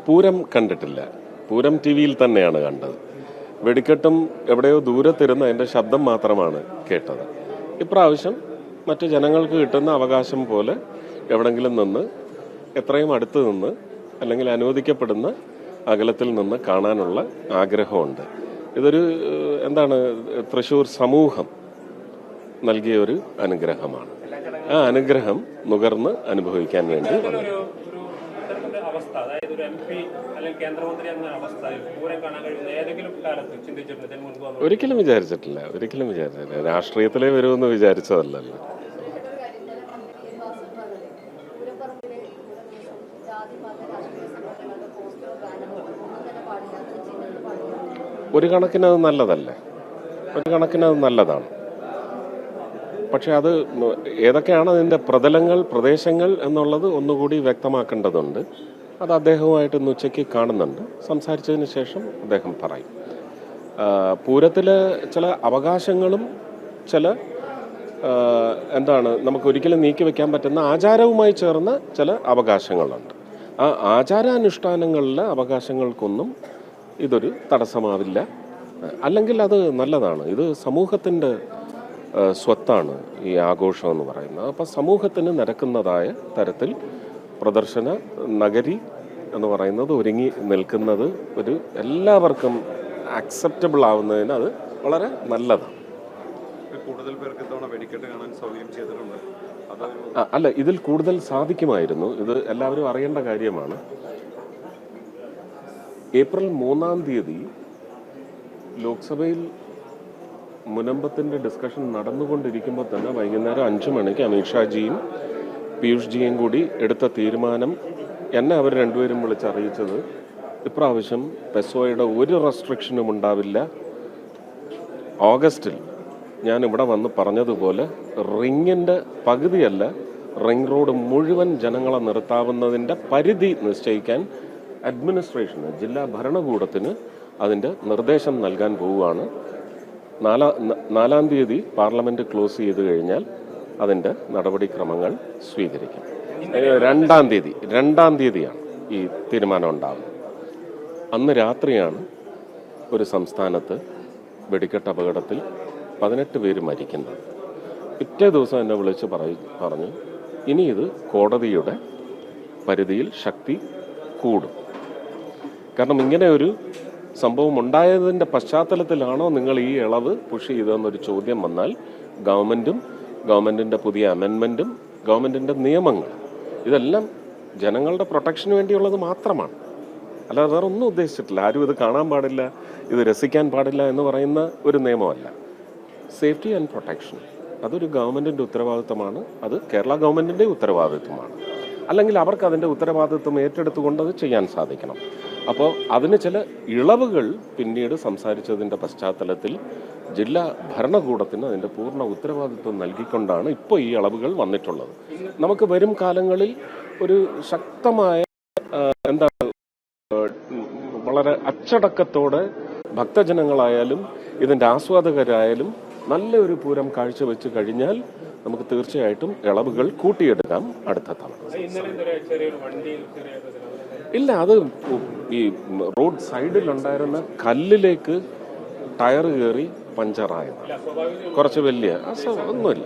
പൂരം കണ്ടിട്ടില്ല. പൂരം ടി വിയിൽ തന്നെയാണ് കണ്ടത്. വെടിക്കെട്ടും എവിടെയോ ദൂരത്തിരുന്ന് അതിൻ്റെ ശബ്ദം മാത്രമാണ് കേട്ടത്. ഇപ്രാവശ്യം മറ്റു ജനങ്ങൾക്ക് കിട്ടുന്ന അവകാശം പോലെ എവിടെങ്കിലും നിന്ന്, എത്രയും അടുത്ത് നിന്ന്, അല്ലെങ്കിൽ അനുവദിക്കപ്പെടുന്ന അകലത്തിൽ നിന്ന് കാണാനുള്ള ആഗ്രഹമുണ്ട്. ഇതൊരു തൃശ്ശൂർ സമൂഹം നൽകിയ ഒരു അനുഗ്രഹമാണ്. ആ അനുഗ്രഹം നുകർന്ന് അനുഭവിക്കാൻ വേണ്ടി വന്നു. ഒരിക്കലും വിചാരിച്ചിട്ടില്ല. രാഷ്ട്രീയത്തിലേ വരുമെന്ന് വിചാരിച്ചതല്ലല്ലോ. ഒരു കണക്കിന് അത് നല്ലതല്ലേ? ഒരു കണക്കിന് അത് നല്ലതാണ്. പക്ഷെ അത് ഏതൊക്കെയാണ് അതിൻ്റെ പ്രദേശങ്ങൾ എന്നുള്ളത് ഒന്നുകൂടി വ്യക്തമാക്കേണ്ടതുണ്ട്. അത് അദ്ദേഹവുമായിട്ട് ഇന്ന് ഉച്ചയ്ക്ക് കാണുന്നുണ്ട്. സംസാരിച്ചതിന് ശേഷം അദ്ദേഹം പറയും. പൂരത്തിലെ ചില അവകാശങ്ങളും ചില നമുക്കൊരിക്കലും നീക്കി വയ്ക്കാൻ പറ്റുന്ന ആചാരവുമായി ചേർന്ന ചില അവകാശങ്ങളുണ്ട്. ആ ആചാരാനുഷ്ഠാനങ്ങളിലെ അവകാശങ്ങൾക്കൊന്നും ഇതൊരു തടസ്സമാവില്ല. അല്ലെങ്കിൽ അത് നല്ലതാണ്. ഇത് സമൂഹത്തിൻ്റെ സ്വത്താണ് ഈ ആഘോഷം എന്ന് പറയുന്നത്. അപ്പോൾ സമൂഹത്തിന് നിരക്കുന്നതായ തരത്തിൽ പ്രദർശന നഗരി എന്ന് പറയുന്നത് ഒരുങ്ങി നിൽക്കുന്നത് ഒരു എല്ലാവർക്കും ആക്സെപ്റ്റബിൾ ആവുന്നതിന് അത് വളരെ നല്ലതാണ്. കൂടുതൽ പേർക്ക് വെടിക്കെട്ട് കാണാൻ സൗകര്യം ചെയ്തിട്ടുണ്ട്. അല്ല, ഇതിൽ കൂടുതൽ സാധിക്കുമായിരുന്നു. ഇത് എല്ലാവരും അറിയേണ്ട കാര്യമാണ്. ഏപ്രിൽ 3-ാം തീയതി ലോക്സഭയിൽ മുനമ്പത്തിൻ്റെ ഡിസ്കഷൻ നടന്നുകൊണ്ടിരിക്കുമ്പോൾ തന്നെ വൈകുന്നേരം 5 മണിക്ക് അമിത്ഷാജിയും പീയൂഷ് ജിയും കൂടി എടുത്ത തീരുമാനം എന്നെ അവർ രണ്ടുപേരും വിളിച്ചറിയിച്ചത്, ഇപ്രാവശ്യം പെസോയുടെ ഒരു റെസ്ട്രിക്ഷനും ഉണ്ടാവില്ല. ഓഗസ്റ്റിൽ ഞാൻ ഇവിടെ വന്ന് പറഞ്ഞതുപോലെ റിങ്ങിൻ്റെ പകുതിയല്ല, റിംഗ് റോഡ് മുഴുവൻ ജനങ്ങളെ നിർത്താവുന്നതിൻ്റെ പരിധി നിശ്ചയിക്കാൻ അഡ്മിനിസ്ട്രേഷന്, ജില്ലാ ഭരണകൂടത്തിന് അതിൻ്റെ നിർദ്ദേശം നൽകാൻ പോവുകയാണ്. 4-ാം തീയതി പാർലമെൻറ്റ് ക്ലോസ് ചെയ്ത് കഴിഞ്ഞാൽ അതിൻ്റെ നടപടിക്രമങ്ങൾ സ്വീകരിക്കും. 2-ാം തീയതിയാണ് ഈ തീരുമാനം ഉണ്ടാകുന്നത്. അന്ന് രാത്രിയാണ് ഒരു സംസ്ഥാനത്ത് വെടിക്കെട്ട് അപകടത്തിൽ 18 പേര് മരിക്കുന്നത്. പിറ്റേ ദിവസം എന്നെ വിളിച്ച് പറഞ്ഞു, ഇനി ഇത് കോടതിയുടെ പരിധിയിൽ ശക്തി കൂടും. കാരണം ഇങ്ങനെ ഒരു സംഭവം ഉണ്ടായതിൻ്റെ പശ്ചാത്തലത്തിലാണോ നിങ്ങൾ ഈ ഇളവ് പുഷ് ചെയ്തതെന്നൊരു ചോദ്യം വന്നാൽ ഗവൺമെൻറ്റിൻ്റെ പുതിയ അമെൻമെൻറ്റും ഗവൺമെൻറ്റിൻ്റെ നിയമങ്ങൾ ഇതെല്ലാം ജനങ്ങളുടെ പ്രൊട്ടക്ഷന് വേണ്ടിയുള്ളത് മാത്രമാണ്. അല്ലാതെ വേറെ ഒന്നും ഉദ്ദേശിച്ചിട്ടില്ല. ആരും ഇത് കാണാൻ പാടില്ല, ഇത് രസിക്കാൻ പാടില്ല എന്ന് പറയുന്ന ഒരു നിയമമല്ല. സേഫ്റ്റി ആൻഡ് പ്രൊട്ടക്ഷൻ അതൊരു ഗവൺമെൻറ്റിൻ്റെ ഉത്തരവാദിത്തമാണ്. അത് കേരള ഗവൺമെൻറ്റിൻ്റെ ഉത്തരവാദിത്തമാണ്. അല്ലെങ്കിൽ അവർക്ക് അതിൻ്റെ ഉത്തരവാദിത്വം ഏറ്റെടുത്തുകൊണ്ട് അത് ചെയ്യാൻ സാധിക്കണം. അപ്പോൾ അതിന് ചില ഇളവുകൾ പിന്നീട് സംസാരിച്ചതിൻ്റെ പശ്ചാത്തലത്തിൽ ജില്ലാ ഭരണകൂടത്തിന് അതിൻ്റെ പൂർണ്ണ ഉത്തരവാദിത്വം നൽകിക്കൊണ്ടാണ് ഇപ്പോൾ ഈ ഇളവുകൾ വന്നിട്ടുള്ളത്. നമുക്ക് വരും കാലങ്ങളിൽ ഒരു ശക്തമായ വളരെ അച്ചടക്കത്തോടെ ഭക്തജനങ്ങളായാലും ഇതിൻ്റെ ആസ്വാദകരായാലും നല്ലൊരു പൂരം കാഴ്ചവെച്ച് കഴിഞ്ഞാൽ നമുക്ക് തീർച്ചയായിട്ടും ഇളവുകൾ കൂട്ടിയെടുക്കാം അടുത്ത തവണ. ഇല്ല, അത് ഈ റോഡ് സൈഡിലുണ്ടായിരുന്ന കല്ലിലേക്ക് ടയർ കയറി പഞ്ചറായത്. കുറച്ച് വലിയ ഒന്നുമില്ല.